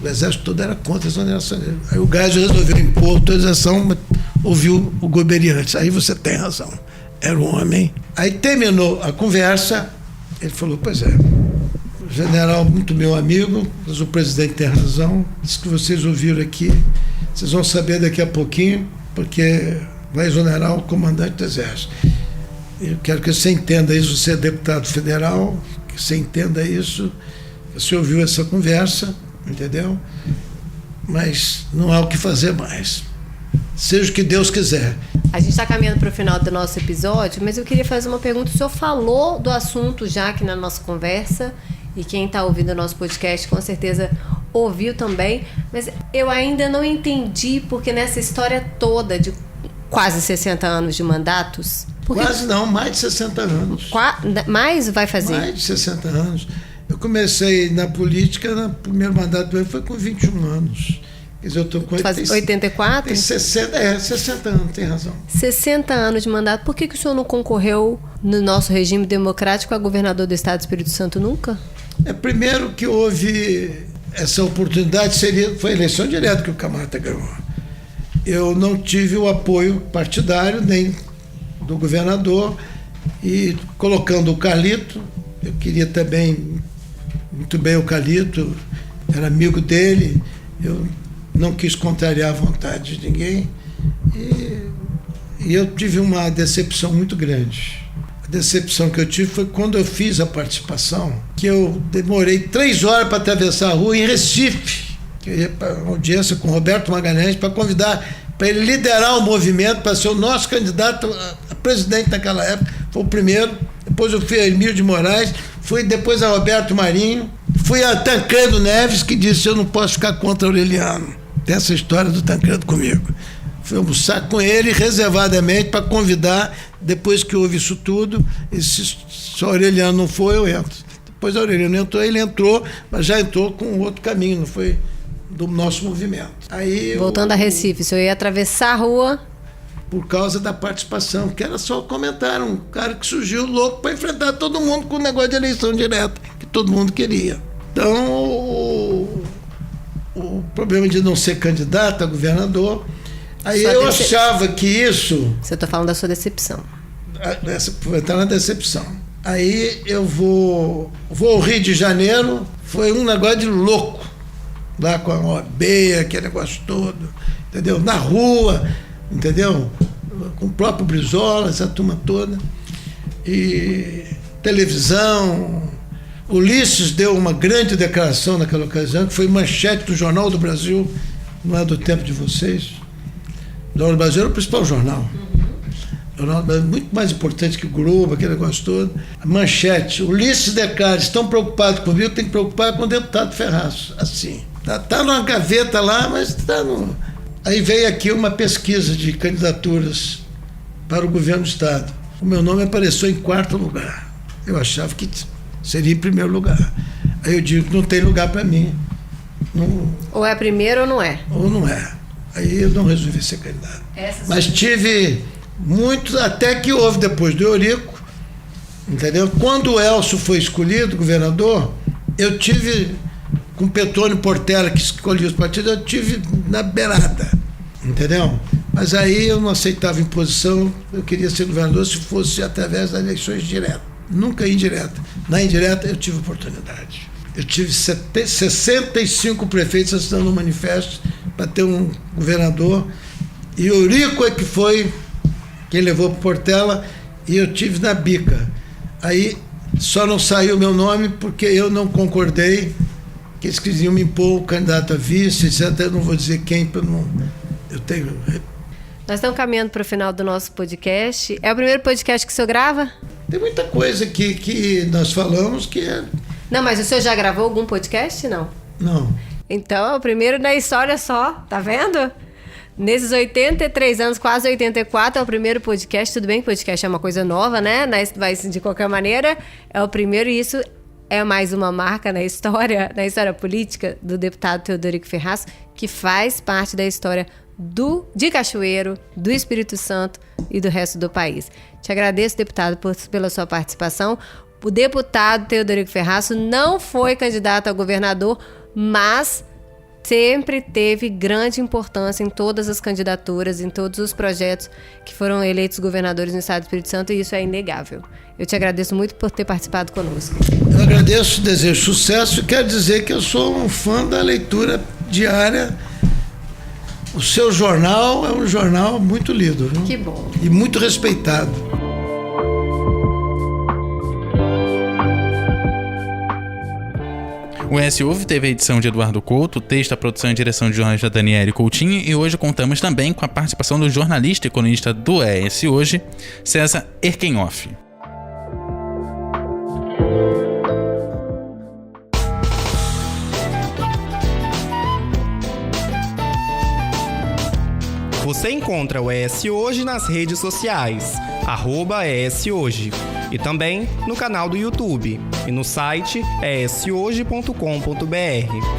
[SPEAKER 4] o Exército todo era contra a exoneração dele. Aí o Geisel resolveu impor autorização, mas ouviu o Golbery antes. Aí você tem razão, era o homem. Aí terminou a conversa, ele falou, pois é, o general muito meu amigo, mas o presidente tem razão, isso que vocês ouviram aqui, vocês vão saber daqui a pouquinho, porque vai exonerar o comandante do Exército. Eu quero que você entenda isso, você é deputado federal, que você entenda isso, você ouviu essa conversa, entendeu? Mas não há o que fazer mais. Seja o que Deus quiser.
[SPEAKER 2] A gente está caminhando para o final do nosso episódio, mas eu queria fazer uma pergunta. O senhor falou do assunto já aqui na nossa conversa, e quem está ouvindo o nosso podcast com certeza ouviu também, mas eu ainda não entendi porque nessa história toda de quase 60 anos de mandatos...
[SPEAKER 4] Quase não, mais de 60 anos.
[SPEAKER 2] Mais vai fazer?
[SPEAKER 4] Mais de 60 anos. Eu comecei na política, no primeiro mandato dele foi com 21 anos. Quer dizer, eu estou com
[SPEAKER 2] 84?
[SPEAKER 4] Tem 60 anos, tem razão.
[SPEAKER 2] 60 anos de mandato. Por que o senhor não concorreu no nosso regime democrático a governador do Estado do Espírito Santo nunca?
[SPEAKER 4] Primeiro que houve essa oportunidade, foi a eleição direta que o Camarata ganhou. Eu não tive o apoio partidário, nem do governador, e colocando o Carlito, eu queria também muito bem o Carlito, era amigo dele, eu não quis contrariar a vontade de ninguém, e eu tive uma decepção muito grande. A decepção que eu tive foi quando eu fiz a participação, que eu demorei 3 horas para atravessar a rua em Recife, que eu ia para uma audiência com o Roberto Magalhães para convidar, para ele liderar o movimento, para ser o nosso candidato a presidente naquela época. Foi o primeiro. Depois eu fui a Emílio de Moraes, fui depois a Roberto Marinho, fui a Tancredo Neves, que disse, eu não posso ficar contra Aureliano. Tem essa história do Tancredo comigo. Fui almoçar com ele reservadamente para convidar, depois que houve isso tudo, e se o Aureliano não for, eu entro. Depois o Aureliano entrou, ele entrou, mas já entrou com outro caminho, não foi do nosso movimento. Aí
[SPEAKER 2] voltando a Recife, o senhor ia atravessar a rua...
[SPEAKER 4] Por causa da participação, que era só comentário, um cara que surgiu louco para enfrentar todo mundo com o negócio de eleição direta, que todo mundo queria. Então, o problema de não ser candidato a governador, aí eu achava que isso...
[SPEAKER 2] Você está falando da sua decepção.
[SPEAKER 4] Vou entrar na decepção. Aí eu vou ao Rio de Janeiro, foi um negócio de louco, lá com a OAB, aquele negócio todo, entendeu? Na rua... Entendeu? Com o próprio Brizola, essa turma toda. E televisão. Ulisses deu uma grande declaração naquela ocasião, que foi manchete do Jornal do Brasil, não é do tempo de vocês. O Jornal do Brasil era o principal jornal. O Jornal do Brasil, muito mais importante que o Globo, aquele negócio todo. A manchete. Ulisses declara, estão preocupados comigo, tem que preocupar com o deputado Ferraz. Assim. Tá numa gaveta lá, mas tá no... Aí veio aqui uma pesquisa de candidaturas para o governo do Estado. O meu nome apareceu em 4º lugar. Eu achava que seria em 1º lugar. Aí eu digo que não tem lugar para mim. Não...
[SPEAKER 2] Ou é primeiro ou não é.
[SPEAKER 4] Ou não é. Aí eu não resolvi ser candidato. Mas tive muitos, até que houve depois do Eurico, entendeu? Quando o Elcio foi escolhido governador, eu tive, com Petrônio Portela, que escolhia os partidos, eu tive na beirada, entendeu? Mas aí eu não aceitava imposição, eu queria ser governador se fosse através das eleições diretas. Nunca indireta. Na indireta eu tive oportunidade. Eu tive 65 prefeitos assinando um manifesto para ter um governador. E o Eurico é que foi quem levou para Portela e eu tive na bica. Aí só não saiu o meu nome porque eu não concordei que eles queriam me impor o candidato a vice, etc. Eu não vou dizer quem, para não... Eu tenho...
[SPEAKER 2] Nós estamos caminhando para o final do nosso podcast. É o primeiro podcast que o senhor grava?
[SPEAKER 4] Tem muita coisa que nós falamos que é...
[SPEAKER 2] Não, mas o senhor já gravou algum podcast? Não.
[SPEAKER 4] Não.
[SPEAKER 2] Então é o primeiro da história só, tá vendo? Nesses 83 anos, quase 84, é o primeiro podcast. Tudo bem que podcast é uma coisa nova, né? Mas de qualquer maneira, é o primeiro e isso é mais uma marca na história política do deputado Teodorico Ferraz, que faz parte da história de Cachoeiro, do Espírito Santo e do resto do país. Te agradeço, deputado, pela sua participação. O deputado Teodorico Ferraz não foi candidato a governador, mas sempre teve grande importância em todas as candidaturas, em todos os projetos que foram eleitos governadores no Estado do Espírito Santo, e isso é inegável. Eu te agradeço muito por ter participado conosco.
[SPEAKER 4] Eu agradeço, desejo sucesso e quero dizer que eu sou um fã da leitura diária. O seu jornal é um jornal muito lido, viu?
[SPEAKER 2] Que bom.
[SPEAKER 4] E muito respeitado.
[SPEAKER 3] O ES Ouve teve a edição de Eduardo Couto, texto, a produção e direção de jornalista Daniele Coutinho, e hoje contamos também com a participação do jornalista e colunista do ES Hoje, César Erkenhoff.
[SPEAKER 1] Você encontra o ES Hoje nas redes sociais, @ES Hoje, e também no canal do YouTube e no site eshoje.com.br.